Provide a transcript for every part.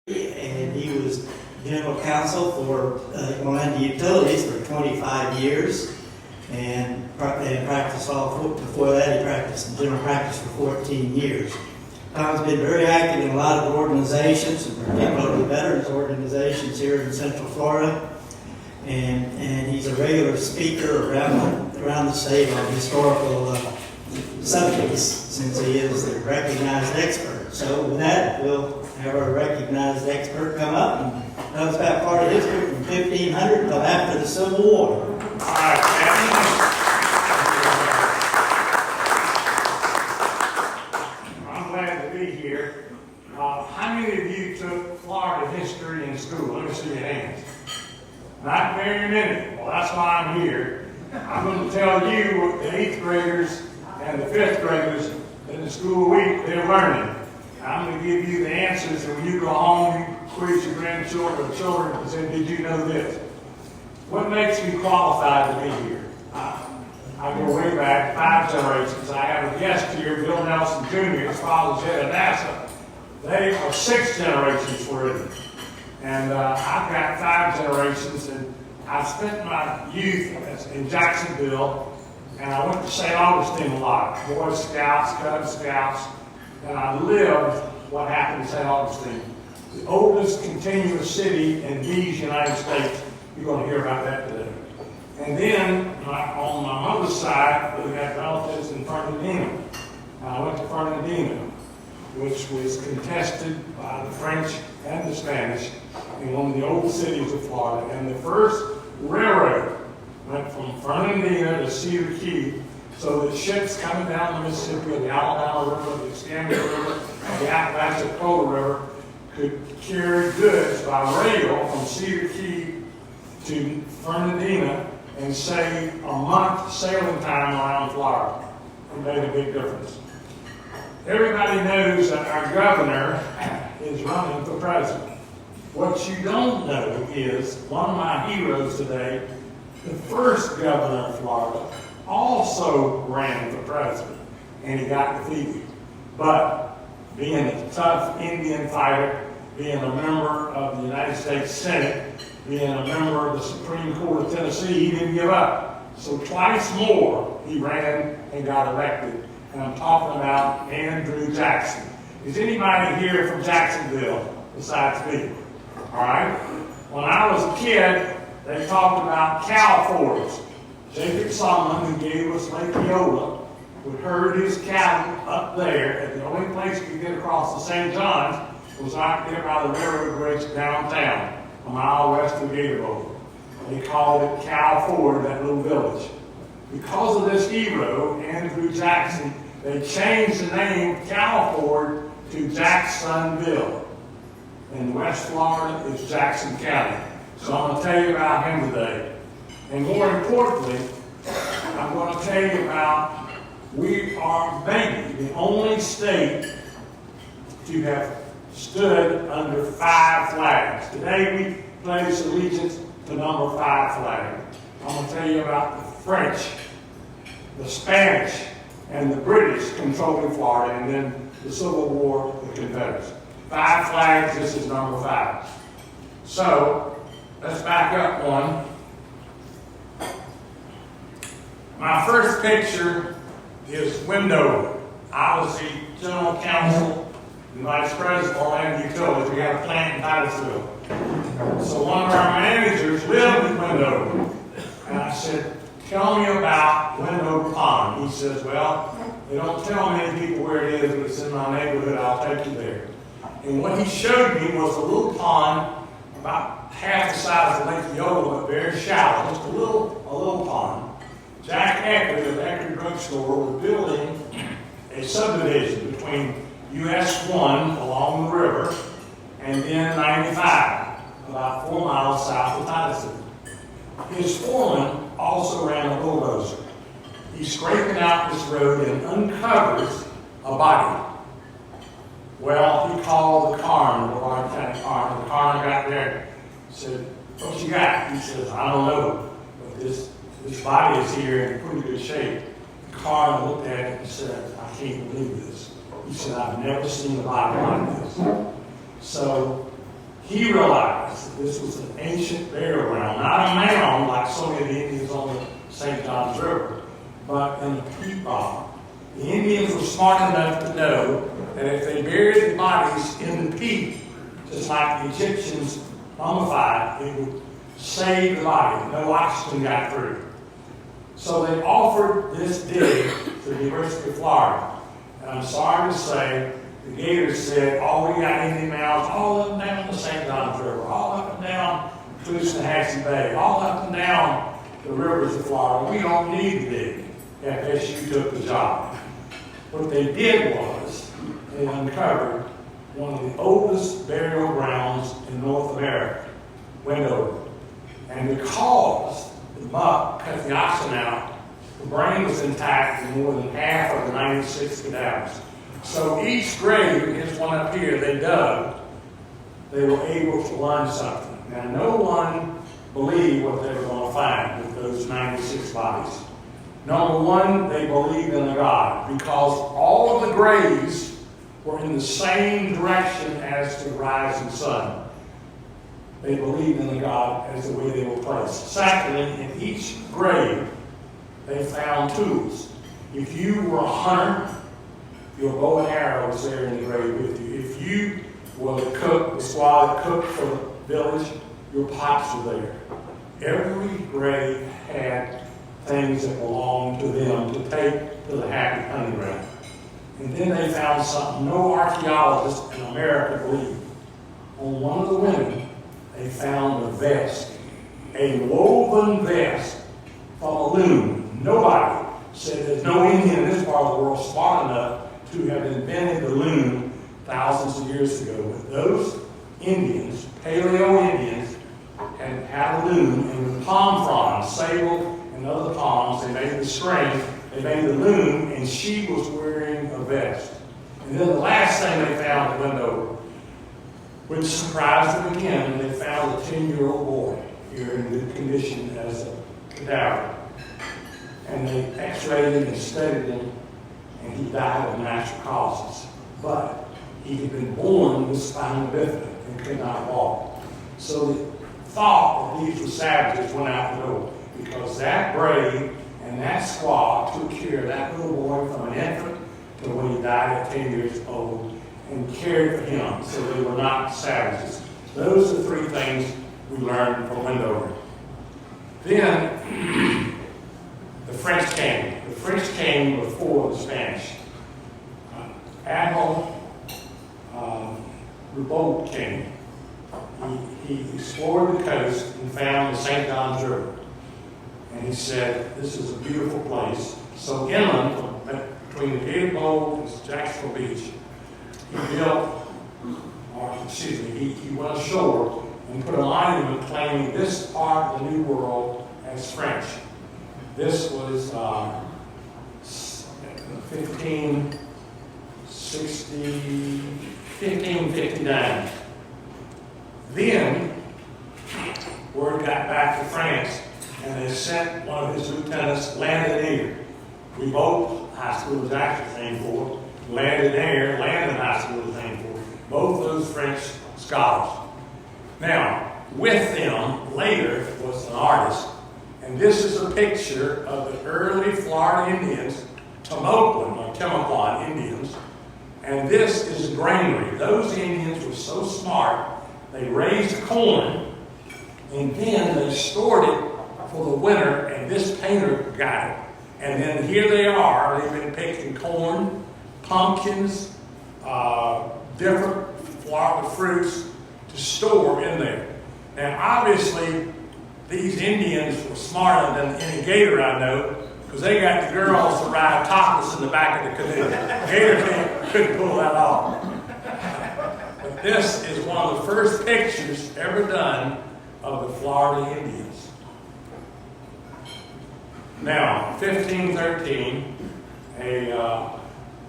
and he was general counsel for Orlando Utilities for 25 years, and practiced law. Before that, he practiced in general practice for 14 years. Tom's been very active in a lot of organizations, and particularly veterans organizations here in Central Florida, and he's a regular speaker around the state on historical subjects, since he is the recognized expert. So with that, we'll have our recognized expert come up and tell us about part of history from 1500 until after the Civil War. All right, I'm glad to be here. How many of you took Florida history in school? Let me see your hands. Not very many. Well, that's why I'm here. I'm going to tell you what the 8th graders and the 5th graders in the school week they're learning. I'm going to give you the answers, and when you go home, you quiz your grandchildren or children and say, did you know this? What makes me qualified to be here? I go way back 5 generations. I have a guest here, Bill Nelson Jr., his father's head of NASA. They are 6 generations already. And I've got 5 generations, and I spent my youth in Jacksonville, and I went to St. Augustine a lot. Boy Scouts, Cub Scouts, and I lived what happened in St. Augustine. The oldest continuous city in these United States. You're going to hear about that today. And then, on my mother's side, we had relatives in Fernandina. And I went to Fernandina, which was contested by the French and the Spanish in one of the old cities of Florida. And the first railroad went from Fernandina to Cedar Key, so that ships coming down the Mississippi, or the Alabama River, the Escambia River, and the Apalachicola River could carry goods by rail from Cedar Key to Fernandina and save a month sailing time around Florida. It made a big difference. Everybody knows that our governor is running for president. What you don't know is one of my heroes today, the first governor of Florida, also ran for president, and he got defeated. But being a tough Indian fighter, being a member of the United States Senate, being a member of the Supreme Court of Tennessee, he didn't give up. So twice more he ran and got elected. And I'm talking about Andrew Jackson. Is anybody here from Jacksonville besides me? All right? When I was a kid, they talked about cow fords. Jacob Solomon, who gave us Lake Eola, would herd his cattle up there, and the only place you could get across the St. John's was right there by the railroad bridge downtown, a mile west of Gatorbowl. They called it Cow Ford, that little village. Because of this hero, Andrew Jackson, they changed the name Cow Ford to Jacksonville. And West Florida is Jackson County. So I'm going to tell you about him today. And more importantly, I'm going to tell you about, we are maybe the only state to have stood under 5 flags. Today we pledge allegiance to number 5 flag. I'm going to tell you about the French, the Spanish, and the British controlling Florida, and then the Civil War, the Confederacy. 5 flags, this is number 5. So, let's back up one. My first picture is Wendover. I was the general counsel and vice president of Orlando Utilities. We had a plant in Titusville. So one of our managers lived in Wendover. And I said, tell me about Wendover Pond. He says, well, they don't tell many people where it is, but it's in my neighborhood. I'll take you there. And what he showed me was a little pond, about half the size of Lake Eola, but very shallow, just a little pond. Jack Eckley of Eckley Drugstore was building a subdivision between US 1 along the river and then 95, about 4 miles south of Titusville. His foreman also ran a bulldozer. He's scraping out this road and uncovers a body. Well, he called the coroner, the Lawrence County coroner. The coroner got there and said, what you got? He says, I don't know, but this body is here in pretty good shape. The coroner looked at it and said, I can't believe this. He said, I've never seen a body like this. So he realized that this was an ancient burial ground, not a mound like so many of the Indians on the St. Johns River, but in a peat bog. The Indians were smart enough to know that if they buried the bodies in the peat, just like the Egyptians mummified, it would save the body. No oxygen got through. So they offered this dig to the University of Florida. And I'm sorry to say, the Gators said, oh, we got Indian mounds all up and down the St. Johns River, all up and down Tallahassee Bay, all up and down the rivers of Florida. We don't need to dig. FSU took the job. What they did was, they uncovered one of the oldest burial grounds in North America, Wendover. And because the muck cut the oxygen out, the brain was intact in more than half of the 96 cadavers. So each grave, here's one up here, they dug, they were able to learn something. Now, no one believed what they were going to find with those 96 bodies. Number one, they believed in a God, because all of the graves were in the same direction as the rising sun. They believed in a God as the way they were placed. Secondly, in each grave, they found tools. If you were a hunter, your bow and arrow was there in the grave with you. If you were the cook, the squaw that cooked for the village, your pots were there. Every grave had things that belonged to them to take to the happy hunting ground. And then they found something no archaeologist in America believed. On one of the women, they found a vest, a woven vest from a loom. Nobody said there's no Indian in this part of the world smart enough to have invented the loom thousands of years ago. But those Indians, Paleo Indians, had a loom, and with palm fronds, sable and other palms, they made the string, they made the loom, and she was wearing a vest. And then the last thing they found at Wendover, which surprised them again, and they found a 10-year-old boy here in good condition as a cadaver. And they x-rayed him and studied him, and he died of natural causes. But he had been born with spina bifida and could not walk. So the thought that these were savages went out the door, because that brave and that squaw took care of that little boy from an infant to when he died at 10 years old and cared for him, so they were not savages. Those are three things we learned from Wendover. Then the French came. The French came before the Spanish. Admiral Ribault came. He explored the coast and found the St. Johns River. And he said, this is a beautiful place. So inland, between the Gate of Gold and Jacksonville Beach, he went ashore and put a monument claiming this part of the New World as French. This was 1559. Then, word got back to France, and they sent one of his lieutenants, landed here. We both high school was actually named for. Landed there, Landon High School was named for. Both those French scholars. Now, with them later was an artist, and this is a picture of the early Florida Indians, Timucuan or Timucuan Indians, and this is a granary. Those Indians were so smart, they raised corn, and then they stored it for the winter, and this painter got it. And then here they are, they've been picking corn, pumpkins, different Florida fruits to store in there. Now, obviously, these Indians were smarter than any gator I know, because they got the girls to ride topless in the back of the canoe. Gator couldn't pull that off. But this is one of the first pictures ever done of the Florida Indians. Now, 1513, a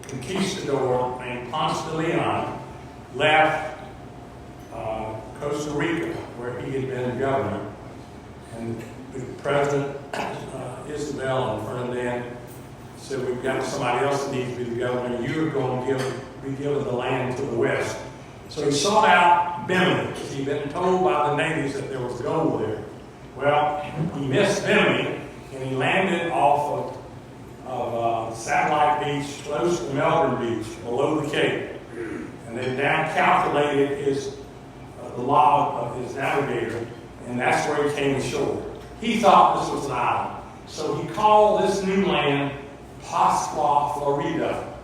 conquistador named Ponce de Leon left Costa Rica, where he had been governor, and the President Isabel and Ferdinand said, we've got somebody else that needs to be the governor. You're going to be given the land to the west. So he sought out Bimini, because he'd been told by the natives that there was gold there. Well, he missed Bimini, and he landed off of Satellite Beach, close to Melbourne Beach, below the Cape. And they down calculated the log of his navigator, and that's where he came ashore. He thought this was an island, so he called this new land Pascua Florida,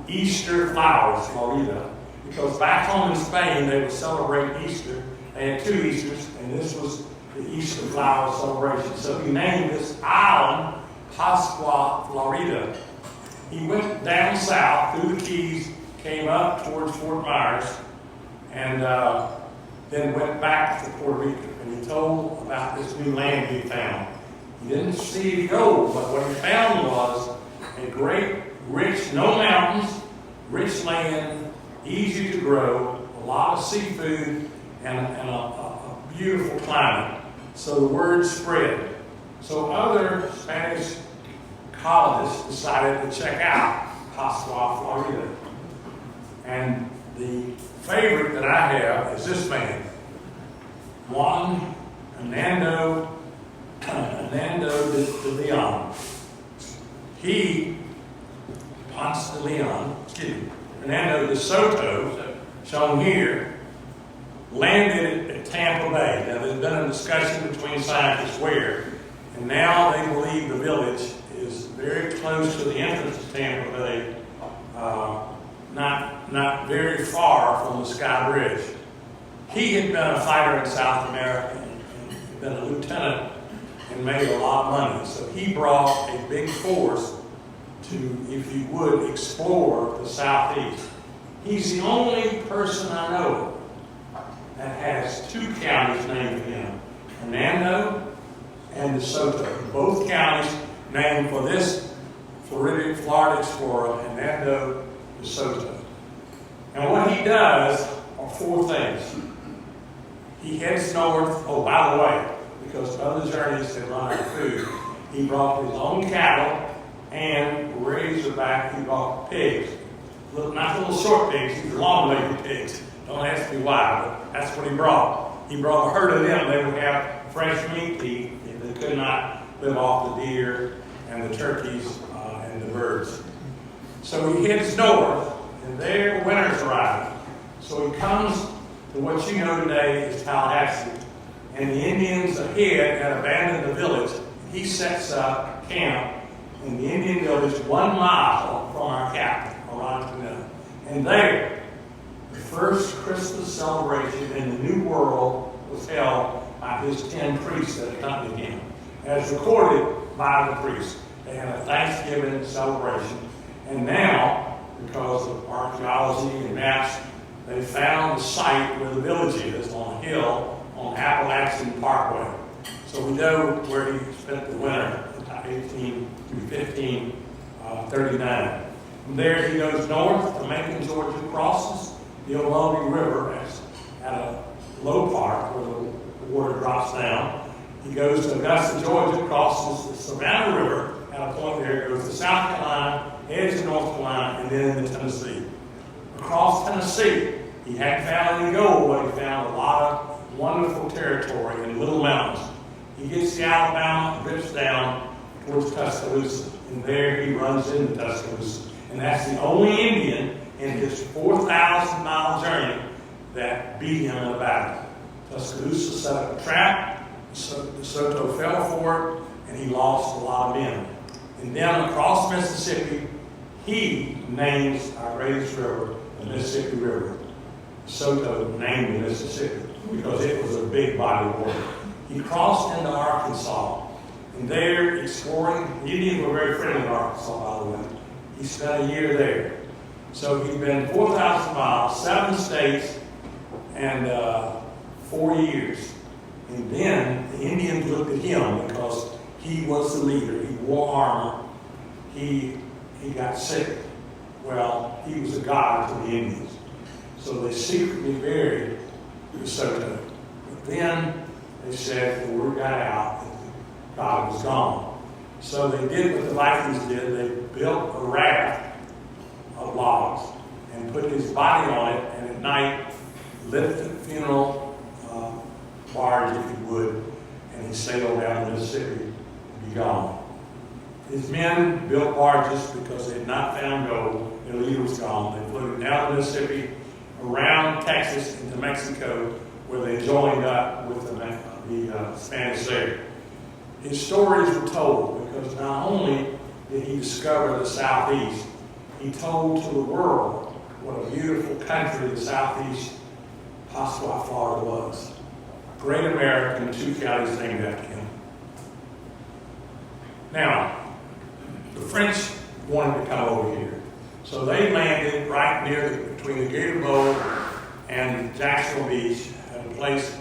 Easter Flowers, Florida, because back home in Spain they would celebrate Easter. They had 2 Easters, and this was the Easter Flower celebration. So he named this island Pascua Florida. He went down south through the Keys, came up towards Fort Myers, and then went back to Puerto Rico. And he told about this new land he found. He didn't see any gold, but what he found was a great, rich, no mountains, rich land, easy to grow, a lot of seafood, and a beautiful climate. So the word spread. So other Spanish colonists decided to check out Pascua, Florida. And the favorite that I have is this man, Juan Hernando de Leon. Ponce de Leon, Hernando de Soto, shown here, landed at Tampa Bay. Now, there's been a discussion between scientists where, and now they believe the village is very close to the entrance to Tampa Bay, not very far from the Sky Bridge. He had been a fighter in South America and been a lieutenant and made a lot of money. So he brought a big force to, if you would, explore the Southeast. He's the only person I know that has 2 counties named for him, Hernando and DeSoto. Both counties named for this Florida explorer, Hernando DeSoto. And what he does are 4 things. He heads north. Oh, by the way, because other journeys had run out of food, he brought his own cattle and razorback. He brought pigs. Not little short pigs, these are long-legged pigs. Don't ask me why, but that's what he brought. He brought a herd of them. They would have fresh meat to eat. They could not live off the deer and the turkeys and the birds. So he heads north, and there winter's arriving. So he comes to what you know today is Tallahassee. And the Indians ahead had abandoned the village. He sets up camp in the Indian village 1 mile from our capital, Orontonga. And there, the first Christmas celebration in the New World was held by his 10 priests that accompanied him, as recorded by the priests. They had a Thanksgiving celebration. And now, because of archaeology and maps, they found the site where the village is on a hill on Appalachian Parkway. So we know where he spent the winter, 18 through 1539. From there he goes north to Macon, Georgia, crosses the Ohlone River at a low part where the water drops down. He goes to Augusta, Georgia, crosses the Savannah River at a point there, goes to South Carolina, heads to North Carolina, and then into Tennessee. Across Tennessee, he hadn't found any gold, but he found a lot of wonderful territory and little mountains. He gets to Alabama, drifts down towards Tuscaloosa, and there he runs into Tuscaloosa. And that's the only Indian in his 4,000-mile journey that beat him in a battle. Tuscaloosa set up a trap, DeSoto fell for it, and he lost a lot of men. And then across Mississippi, he names our greatest river, the Mississippi River. DeSoto named the Mississippi because it was a big body of water. He crossed into Arkansas, and there exploring. The Indians were very friendly in Arkansas, by the way. He spent a year there. So he'd been 4,000 miles, 7 states, and 4 years. And then the Indians looked at him because he was the leader. He wore armor. He got sick. Well, he was a god to the Indians. So they secretly buried DeSoto. But then they said the word got out that God was gone. So they did what the Vikings did. They built a raft of logs and put his body on it, and at night lit the funeral barge, if you would, and he sailed down the Mississippi to be gone. His men built barges because they had not found gold. Their leader was gone. They floated down the Mississippi, around Texas into Mexico, where they joined up with the Spanish there. His stories were told because not only did he discover the Southeast, he told to the world what a beautiful country the Southeast, Pasqua, Florida was. Great America, and 2 counties named after him. Now, the French wanted to come over here. So they landed right near between the Gator Bowl and Jacksonville Beach at a place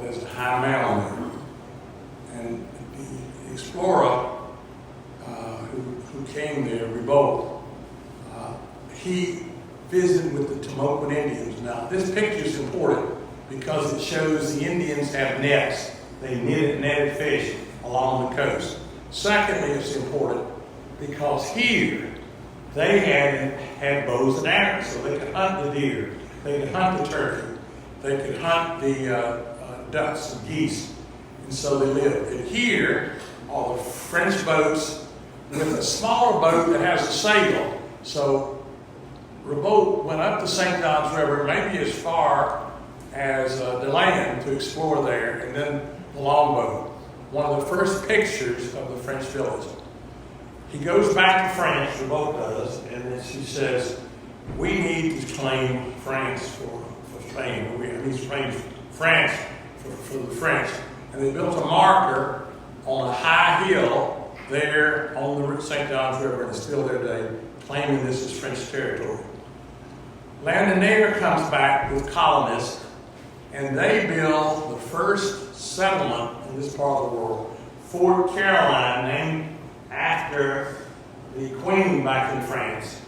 there's a high mountain there. And the explorer who came there, Ribault, he visited with the Tomocan Indians. Now, this picture is important because it shows the Indians have nets. They netted fish along the coast. Secondly, it's important because here they had bows and arrows, so they could hunt the deer, they could hunt the turkey, they could hunt the ducks and geese, and so they lived. And here are the French boats with a smaller boat that has a sail. So Ribault went up the St. John's River, maybe as far as DeLand to explore there, and then the longboat. One of the first pictures of the French village. He goes back to France, Ribault does, and then she says, we need to claim France for Spain. France for the French. And they built a marker on a high hill there on the St. John's River, and it's still there today, claiming this is French territory. Landonnier comes back with colonists, and they build the first settlement in this part of the world, Fort Caroline, named after the Queen back in France,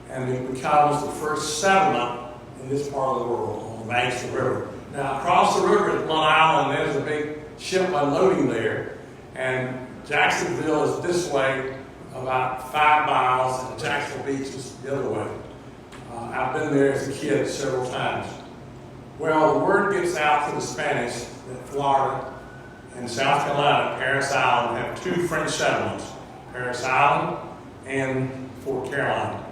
and it becomes the first settlement in this part of the world on the banks of the river. Now, across the river at Long Island, there's a big ship unloading there, and Jacksonville is this way about 5 miles, and Jacksonville Beach is the other way. I've been there as a kid several times. Well, the word gets out to the Spanish that Florida and South Carolina, Parris Island, have 2 French settlements, Parris Island and Fort Caroline.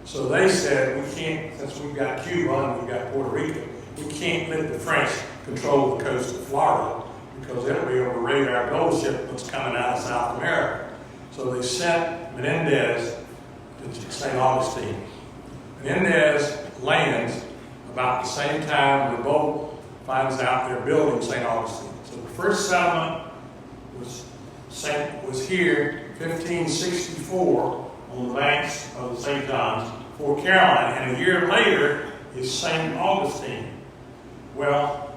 So they said, we can't, since we've got Cuba and we've got Puerto Rico, we can't let the French control the coast of Florida because it'll be overrated our gold shipments coming out of South America. So they sent Menendez to St. Augustine. Menendez lands about the same time Ribault finds out they're building St. Augustine. So the first settlement was here 1564 on the banks of the St. John's, Fort Caroline, and a year later is St. Augustine. Well,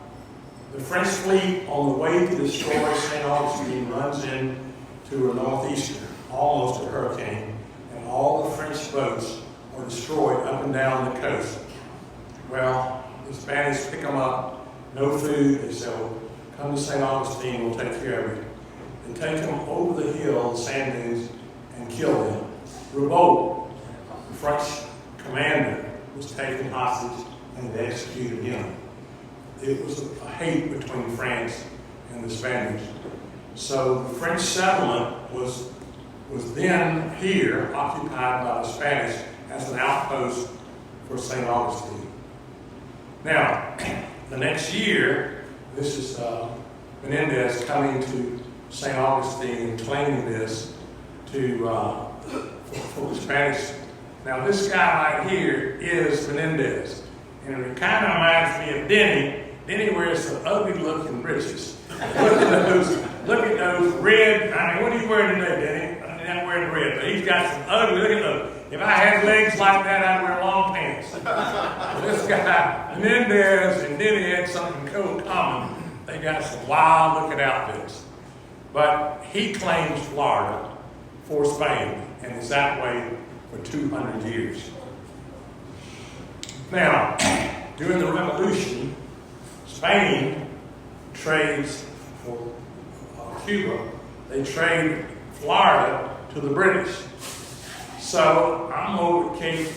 the French fleet on the way to destroy St. Augustine runs into a northeaster, almost a hurricane, and all the French boats are destroyed up and down the coast. Well, the Spanish pick them up, no food, they say, well, come to St. Augustine, we'll take care of you. They take them over the hill, the sand dunes, and kill them. Ribault, the French commander, was taken hostage and they executed him. It was a hate between France and the Spaniards. So the French settlement was then here, occupied by the Spanish as an outpost for St. Augustine. Now, the next year, this is Menendez coming to St. Augustine and claiming this for the Spanish. Now, this guy right here is Menendez, and it kind of reminds me of Denny. Denny wears some ugly-looking breeches. Look at those red. I mean, what are you wearing today, Denny? I'm not wearing red, but he's got some ugly. Look at those. If I had legs like that, I'd wear long pants. This guy, Menendez and Denny had something common. They got some wild-looking outfits. But he claims Florida for Spain, and is that way for 200 years. Now, during the Revolution, Spain trades for Cuba. They trade Florida to the British. So I'm over at Cape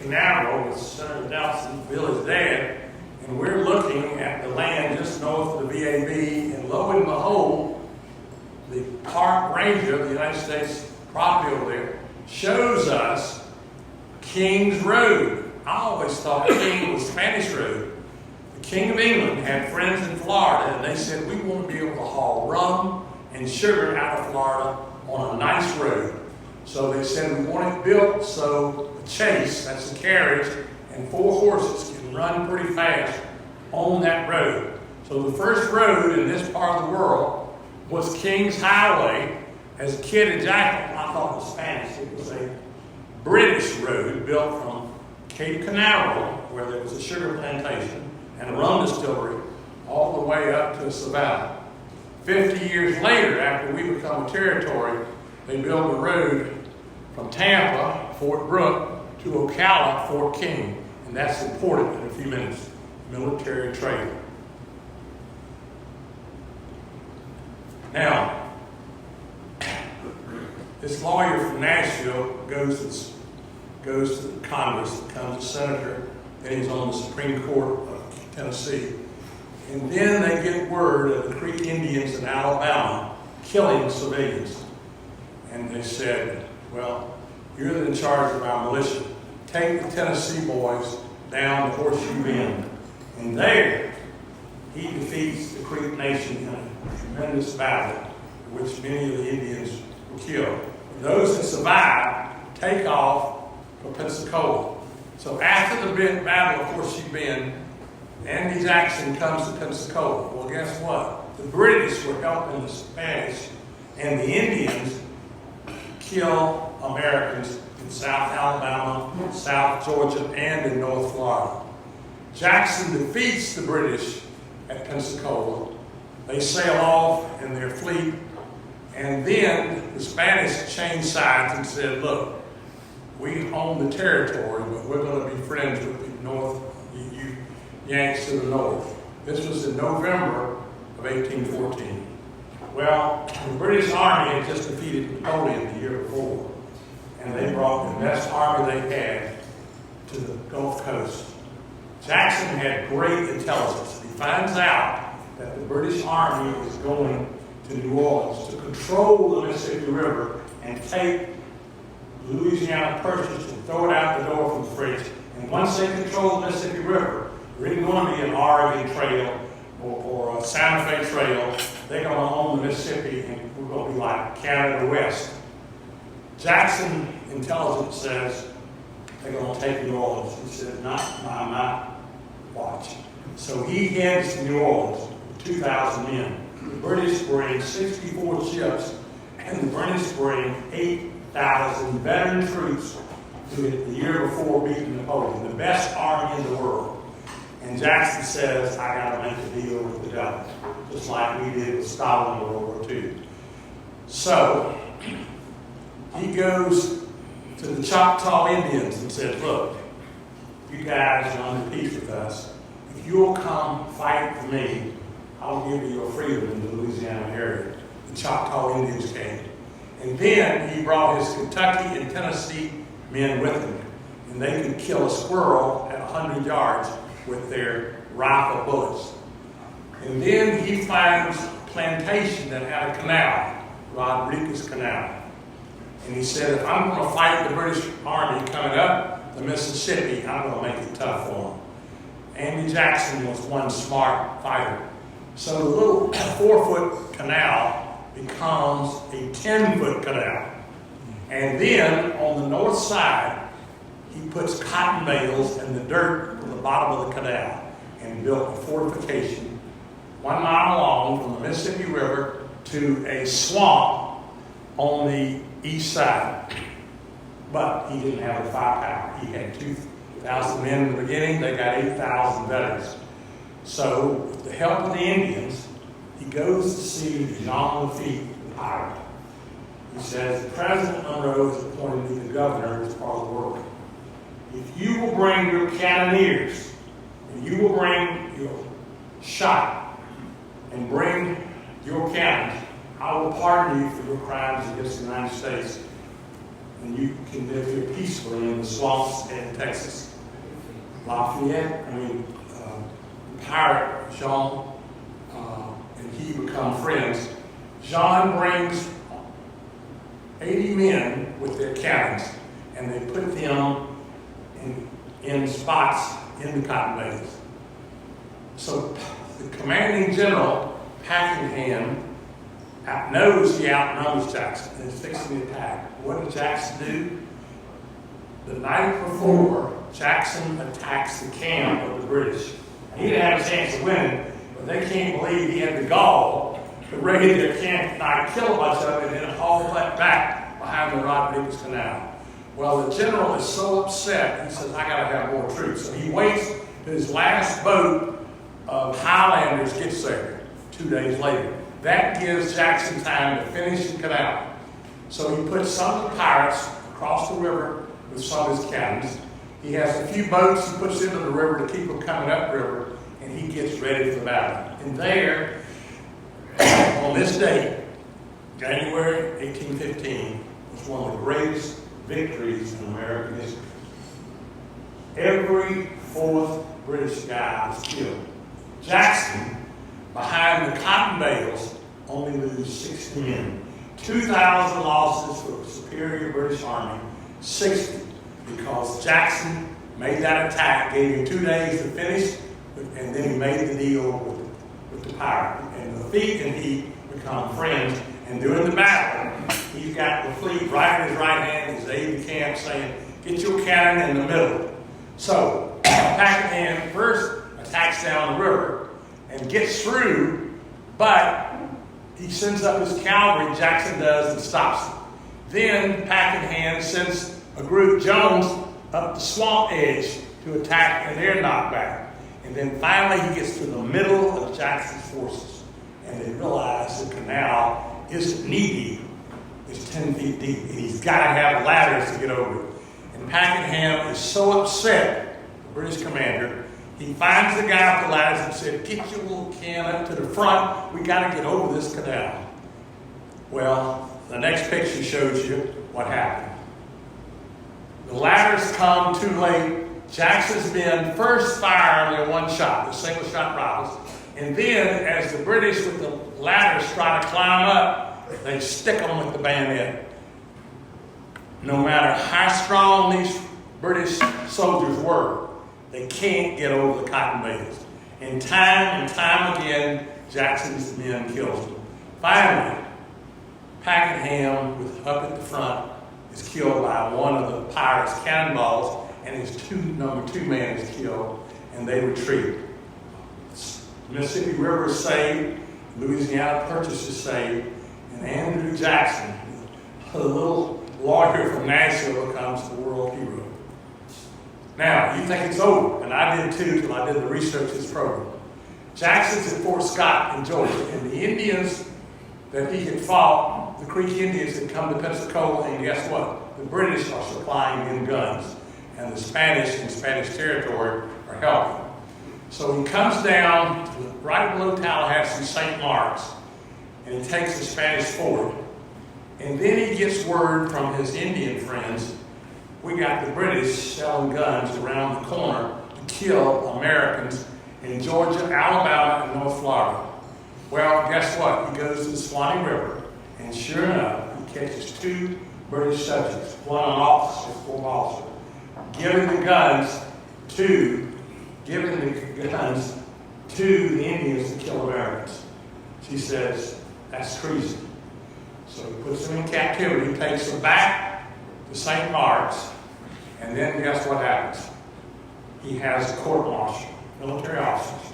Canaveral with Senator Nelson, Billy's dad, And we're looking at the land just north of the VAB, and lo and behold, the park ranger of the United States property over there shows us King's Road. I always thought King was Spanish Road. The King of England had friends in Florida, and they said, we want to be able to haul rum and sugar out of Florida on a nice road. So they said, we want it built so the chase, that's the carriage, and 4 horses can run pretty fast on that road. So the first road in this part of the world was King's Highway. As a kid in Jackson, I thought it was Spanish. It was a British road built from Cape Canaveral, where there was a sugar plantation and a rum distillery, all the way up to Savannah. 50 years later, after we become a territory, they built a road from Tampa, Fort Brooke, to Ocala, Fort King. And that's important in a few minutes. Military trail. Now, this lawyer from Nashville goes to Congress, becomes a senator, then he's on the Supreme Court of Tennessee. And then they get word of the Creek Indians in Alabama killing civilians. And they said, well, you're in charge of our militia. Take the Tennessee boys down to Horseshoe Bend. And there, he defeats the Creek Nation in a tremendous battle, in which many of the Indians were killed. And those that survived take off for Pensacola. So after the battle of Horseshoe Bend, Andy Jackson comes to Pensacola. Well, guess what? The British were helping the Spanish, and the Indians kill Americans in South Alabama, South Georgia, and in North Florida. Jackson defeats the British at Pensacola. They sail off in their fleet, and then the Spanish changed sides and said, look, we own the territory, but we're going to be friends with the North, you Yanks to the north. This was in November of 1814. Well, the British Army had just defeated Napoleon the year before, and they brought the best army they had to the Gulf Coast. Jackson had great intelligence. He finds out that the British Army is going to New Orleans to control the Mississippi River and take Louisiana Purchase and throw it out the door from the French. And once they control the Mississippi River, there isn't going to be an Oregon Trail or a Santa Fe Trail. They're going to own the Mississippi, and we're going to be like Canada West. Jackson intelligence says they're going to take New Orleans. He said, not my watch. So he heads to New Orleans with 2,000 men. The British bring 64 ships, and the British bring 8,000 veteran troops to it the year before beating Napoleon, the best army in the world. And Jackson says, I got to make a deal with the devil, just like we did with Stalin in World War II. So he goes to the Choctaw Indians and says, look, you guys are under peace with us. If you'll come fight for me, I'll give you your freedom in the Louisiana area. The Choctaw Indians came. And then he brought his Kentucky and Tennessee men with him. And they could kill a squirrel at 100 yards with their rifle bullets. And then he finds a plantation that had a canal, Rodriguez Canal. And he said, if I'm going to fight the British Army coming up the Mississippi, I'm going to make it tough for them. Andy Jackson was one smart fighter. So the little 4-foot canal becomes a 10-foot canal. And then on the north side, he puts cotton bales in the dirt from the bottom of the canal and built a fortification 1 mile long from the Mississippi River to a swamp on the east side. But he didn't have the firepower. He had 2,000 men in the beginning. They got 8,000 veterans. So with the help of the Indians, he goes to see Jean Lafitte, the pirate. He says, President Monroe has appointed me the governor of this part of the world. If you will bring your cannoneers, and you will bring your shot, and bring your cannons, I will pardon you for your crimes against the United States, and you can live here peacefully in the swamps in Texas. pirate, Jean, and he become friends. Jean brings 80 men with their cannons, and they put them in spots in the cotton bales. So the commanding general, Pakenham, knows he outnumbers Jackson and is fixing the attack. What did Jackson do? The night before, Jackson attacks the camp of the British. He didn't have a chance of winning, but they can't believe he had the gall to raid their camp at night, kill a bunch of them, and then haul that back behind the Rodriguez Canal. Well, the general is so upset, he says, I got to have more troops. So he waits till his last boat of Highlanders gets there 2 days later. That gives Jackson time to finish the canal. So he puts some of the pirates across the river with some of his cannons. He has a few boats he puts into the river to keep them coming upriver, and he gets ready for the battle. And there, on this date, January 1815, was one of the greatest victories in American history. Every fourth British guy was killed. Jackson, behind the cotton bales, only lose 60 men. 2,000 losses for the superior British Army, 60, because Jackson made that attack, gave him 2 days to finish, and then he made the deal with the pirate. And Lafitte and he become friends, and during the battle, he's got Lafitte right in his right hand, his aide-de-camp, saying, get your cannon in the middle. So, Pakenham first attacks down the river and gets through, but he sends up his cavalry, Jackson does, and stops him. Then Pakenham sends a group, Jones, up the swamp edge to attack, and they're knocked back. And then finally he gets to the middle of Jackson's forces, and they realize the canal isn't knee deep, it's 10 feet deep, and he's got to have ladders to get over it. And Pakenham is so upset, the British commander, he finds the guy with the ladders and said, get your little can up to the front, we got to get over this canal. Well, the next picture shows you what happened. The ladders come too late. Jackson's men first fire only one shot, a single shot rifles, and then as the British with the ladders try to climb up, they stick them with the bayonet. No matter how strong these British soldiers were, they can't get over the cotton bales. And time again, Jackson's men kills them. Finally, Pakenham, with up at the front, is killed by one of the pirates' cannonballs, and his number two man is killed, and they retreat. The Mississippi River is saved, Louisiana Purchase is saved, and Andrew Jackson, a little lawyer from Nashville, becomes the world hero. Now, you think it's over, and I did too till I did the research of this program. Jackson's at Fort Scott in Georgia, and the Indians that he had fought, the Creek Indians, had come to Pensacola, and guess what? The British are supplying them guns, and the Spanish in Spanish territory are helping. So he comes down to right below Tallahassee, St. Mark's, and he takes the Spanish fort. And then he gets word from his Indian friends, we got the British selling guns around the corner to kill Americans in Georgia, Alabama, and North Florida. Well, guess what? He goes to the Swanee River, and sure enough, he catches two British subjects, one an officer, full officer, giving the guns to the Indians to kill Americans. She says, that's treason. So he puts them in captivity, takes them back to St. Mark's, and then guess what happens? He has a court-martial, military officers.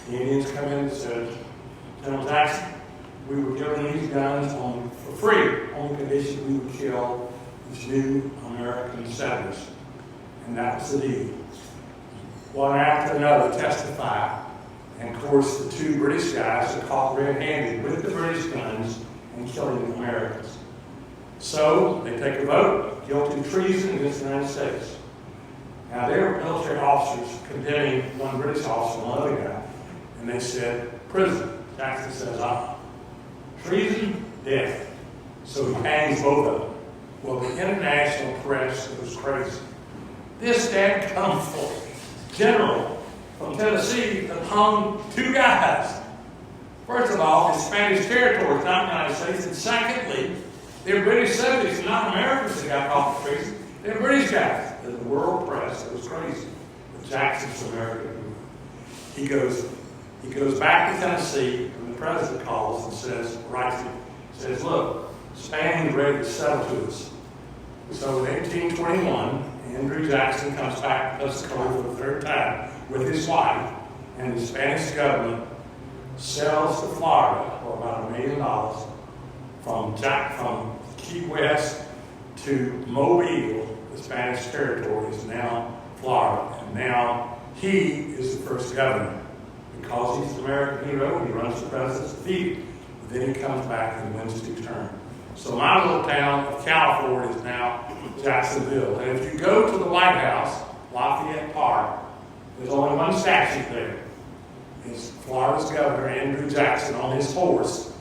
The Indians come in and said, General Jackson, we were given these guns for free, on the condition we would kill these new American settlers. And that was the deal. One after another testify, and of course the two British guys are caught red-handed with the British guns and killing the Americans. So they take a vote, guilty of treason against the United States. Now there were military officers condemning one British officer and another guy, and they said, prison. Jackson says, treason, death. So he hangs both of them. Well, the international press was crazy. This dad come for general from Tennessee that hung two guys. First of all, it's Spanish territory, it's not the United States. And secondly, they're British subjects, not Americans that got caught for treason. They're British guys. And the world press, it was crazy. But Jackson's American. He goes back to Tennessee, and the president calls and says, look, Spain's ready to settle to us. So in 1821, Andrew Jackson comes back to Pensacola for the third time with his wife, and the Spanish government sells to Florida for about $1 million from Key West to Mobile. The Spanish territory is now Florida, and now he is the first governor. Because he's an American hero, he runs the president's feet. But then he comes back and wins 2 terms. So my little town of California is now Jacksonville. And if you go to the White House, Lafayette Park, there's only one statue there. It's Florida's governor, Andrew Jackson, on his horse,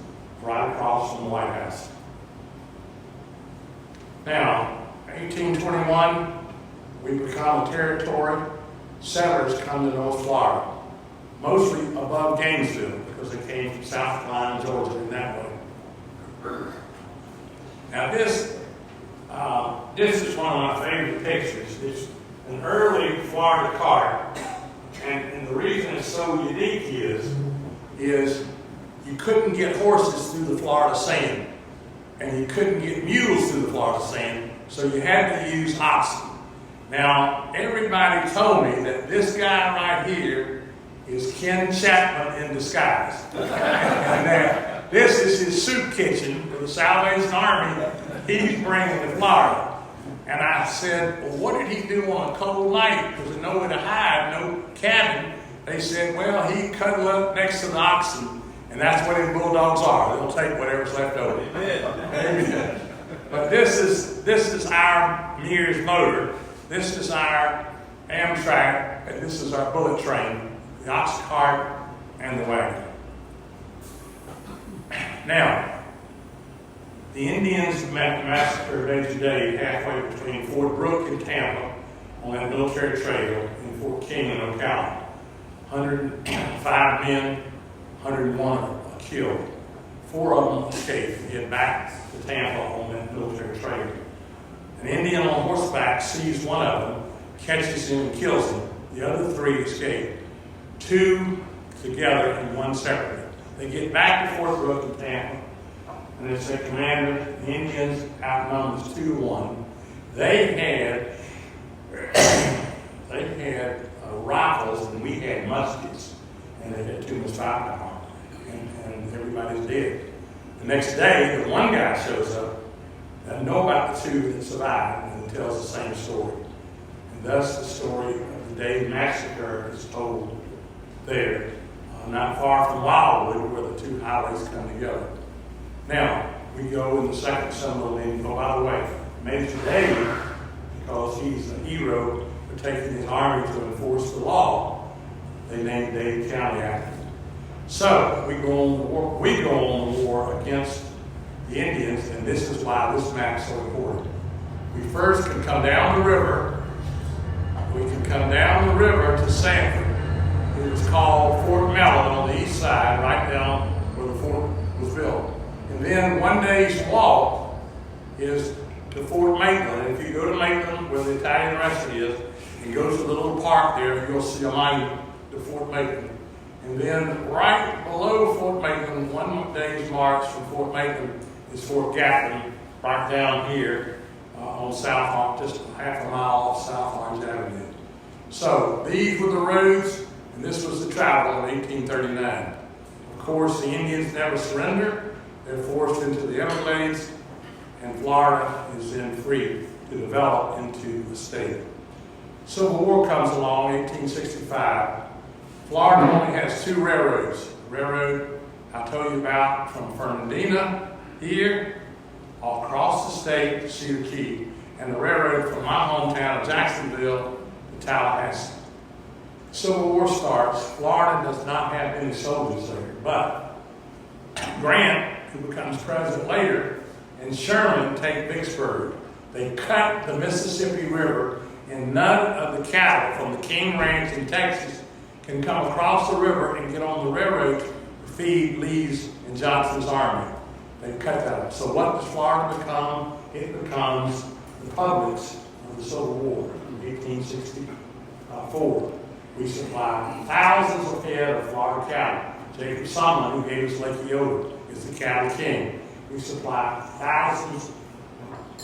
right across from the White House. Now, 1821, we become a territory. Settlers come to North Florida, mostly above Gainesville, because they came from South Carolina, Georgia, in that way. Now this is one of my favorite pictures. It's an early Florida cart, and the reason it's so unique is you couldn't get horses through the Florida sand, and you couldn't get mules through the Florida sand, so you had to use oxen. Now, everybody told me that this guy right here is Ken Chapman in disguise. And this is his soup kitchen for the Salvation Army he's bringing to Florida. And I said, well, what did he do on a cold night? Because there's nowhere to hide, no cabin. They said, well, he cuddled up next to the oxen, and that's what his bulldogs are. They'll take whatever's left over. Amen. But this is our Mears motor. This is our Amtrak, and this is our bullet train, the ox cart, and the wagon. Now, the Indians massacred Major Dade halfway between Fort Brooke and Tampa on that military trail in Fort King and Ocala. 105 men, 101 are killed. 4 of them escaped and get back to Tampa on that military trail. An Indian on horseback sees one of them, catches him and kills him. The other 3 escape. 2 together and 1 separately. They get back to Fort Brooke in Tampa, and they say, Commander, the Indians outnumbers 2-1. They had rifles and we had muskets, and they had too much firepower, and everybody's dead. The next day, the one guy shows up, doesn't know about the 2 that survived, and tells the same story. And thus the story of the Dade Massacre is told there, not far from Wildwood, where the 2 highways come together. Now, we go in the second symbol, and oh, by the way, Major Dade, because he's a hero for taking his army to enforce the law, they named Dade County after him. So, we go on the war against the Indians, and this is why this map is so important. We first can come down the river. We can come down the river to Sanford. It was called Fort Mellon on the east side, right down where the fort was built. And then one day's walk is to Fort Maitland. And if you go to Maitland, where the Italian restaurant is, and go to the little park there, you'll see a monument to Fort Maitland. And then right below Fort Maitland, one day's march from Fort Maitland is Fort Gatlin, right down here on South Orange, just half a mile off South Orange Avenue. So these were the roads, and this was the travel in 1839. Of course, the Indians never surrender. They're forced into the Everglades, and Florida is then free to develop into the state. Civil War comes along, 1865. Florida only has 2 railroads. The railroad I told you about from Fernandina here, all across the state to Cedar Key, and the railroad from my hometown of Jacksonville to Tallahassee. Civil War starts. Florida does not have any soldiers there, but Grant, who becomes president later, and Sherman take Vicksburg. They cut the Mississippi River, and none of the cattle from the King Ranch in Texas can come across the river and get on the railroad to feed Lee's and Johnson's army. They cut that up. So what does Florida become? It becomes the Republics of the Civil War in 1864. We supply thousands of head of Florida cattle. Jacob Sumlin, who gave us Lake Eola, is the cattle king. We supply thousands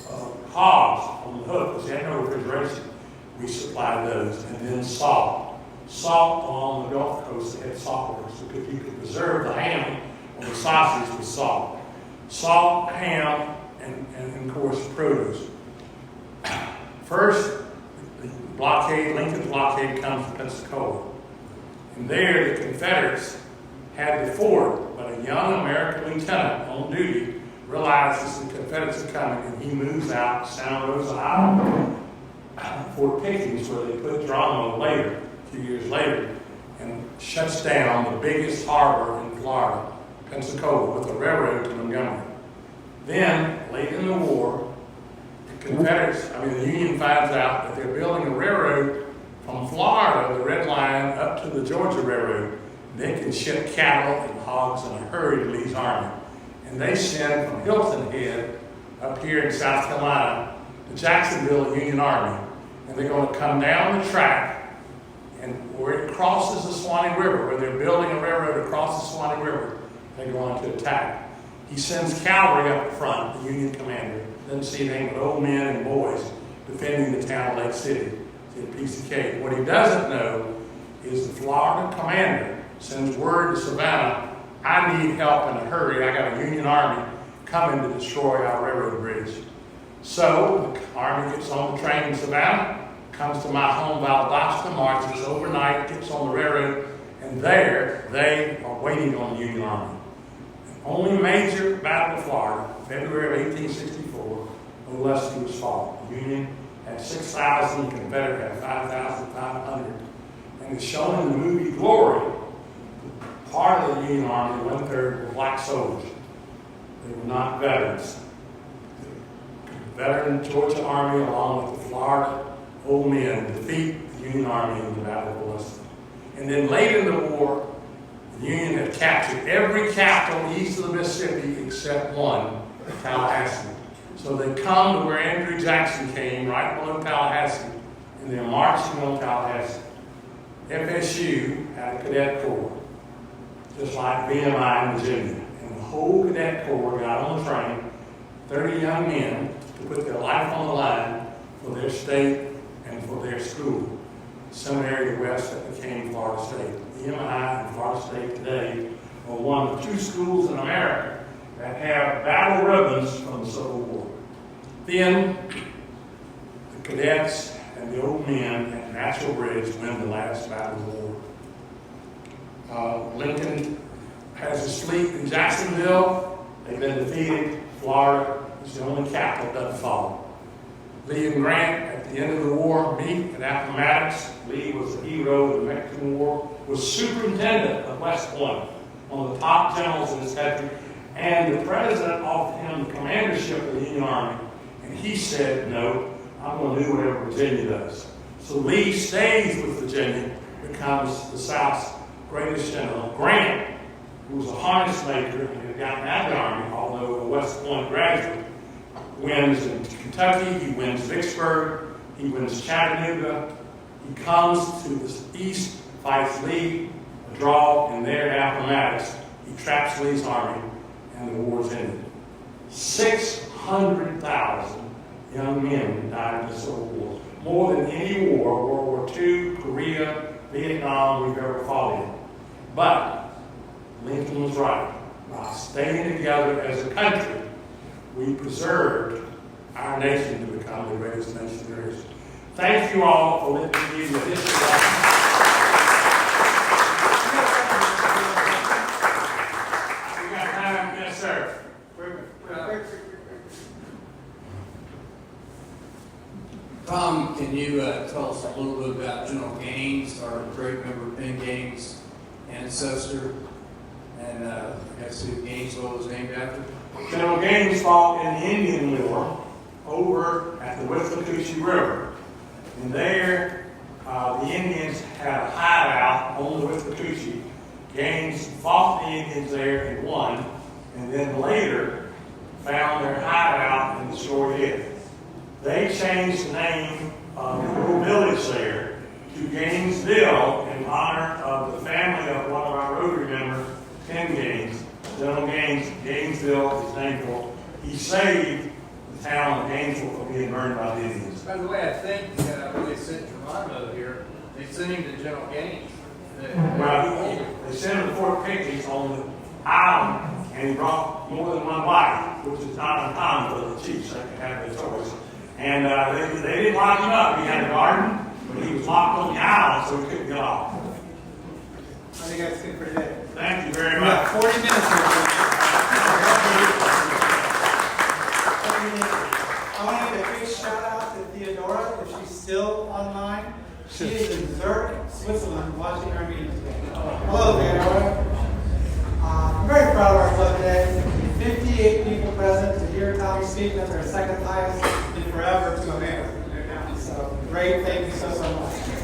of hogs on the hook because they had no refrigeration. We supply those. And then salt. Salt along the Gulf Coast, they had salt works. So you could preserve the ham or the sausage with salt. Salt, ham, and of course, produce. First, the blockade, Lincoln's blockade comes to Pensacola. And there, the Confederates had the fort, but a young American lieutenant on duty realizes the Confederates are coming, and he moves out to Santa Rosa Island, Fort Pickens, where they put Geronimo later, a few years later, and shuts down the biggest harbor in Florida, Pensacola, with a railroad to Montgomery. Then, late in the war, the the Union finds out that they're building a railroad from Florida, the Red Line, up to the Georgia Railroad. They can ship cattle and hogs in a hurry to Lee's army. And they send from Hilton Head up here in South Carolina to Jacksonville, a Union Army. And they're going to come down the track, and where it crosses the Suwannee River, where they're building a railroad across the Suwannee River, they're going to attack. He sends cavalry up front, the Union commander. Doesn't see anything but old men and boys defending the town of Lake City. It's a piece of cake. What he doesn't know is the Florida commander sends word to Savannah, I need help in a hurry. I got a Union army coming to destroy our railroad bridge. So the army gets on the train in Savannah, comes to my home Valdosta, marches overnight, gets on the railroad, and there they are waiting on the Union army. The only major battle of Florida, February of 1864, Olustee was fought. The Union had 6,000, the Confederate had 5,500. And it's shown in the movie Glory. Part of the Union Army, 1/3, were black soldiers. They were not veterans. The veteran Georgia Army, along with the Florida old men, defeat the Union Army in the Battle of Olustee. And then late in the war, the Union had captured every capital east of the Mississippi except one, Tallahassee. So they come to where Andrew Jackson came, right below Tallahassee, and they're marching on Tallahassee. FSU had a cadet corps, just like VMI in Virginia. And the whole cadet corps got on the train, 30 young men, to put their life on the line for their state and for their school. Seminary West that became Florida State. VMI and Florida State today are one of the 2 schools in America that have battle ribbons from the Civil War. Then the cadets and the old men at Natural Bridge win the last battle of the war. Lincoln has his fleet in Jacksonville. They've been defeated. Florida is the only capital that doesn't fall. Lee and Grant, at the end of the war, meet at Appomattox. Lee was a hero of the Mexican War, was superintendent of West Point, one of the top generals in this country, and the president offered him the commandership of the Union Army, and he said, no, I'm going to do whatever Virginia does. So Lee stays with Virginia, becomes the South's greatest general. Grant, who was a harness maker and had gotten out of the Army, although a West Point graduate, wins in Kentucky, he wins Vicksburg, he wins Chattanooga. He comes to the east, fights Lee, a draw, and there at Appomattox, he traps Lee's army, and the war's ended. 600,000 young men died in the Civil War. More than any war, World War II, Korea, Vietnam, we've ever fought in. But Lincoln was right. By staying together as a country, we preserved our nation to become the greatest nation there is. Thank you all for letting me give you a history lesson. We got time? Yes, sir. Tom, can you tell us a little bit about General Gaines, our great member of Penn Gaines, ancestor, and I guess who Gainesville was named after? General Gaines fought in the Indian War over at the Withlacoochee River. And there, the Indians had a hideout on the Withlacoochee. Gaines fought the Indians there and won, and then later found their hideout and destroyed it. They changed the name of the little village there to Gainesville in honor of the family of one of our Rotary members, Ken Gaines. General Gaines, Gainesville is named for. He saved the town of Gainesville from being burned by the Indians. By the way, I think when they sent Geronimo here, they sent him to General Gaines. Well, they sent him to Fort Pickens on the island, and he brought more than one wife, which is not uncommon for the chiefs. They can have their choice. And they didn't lock him up. He had a garden, but he was locked on the island, so he couldn't get off. I think that's good for today. Thank you very We got much. 40 minutes here. I want to give a quick shout out to Theodora, if she's still online. She is in Zurich, Switzerland, watching our meeting today. Hello, Theodora. I'm very proud of our club today. 58 people present to hear Tommy speak. That's our second highest in forever to a man. So great, thank you so much.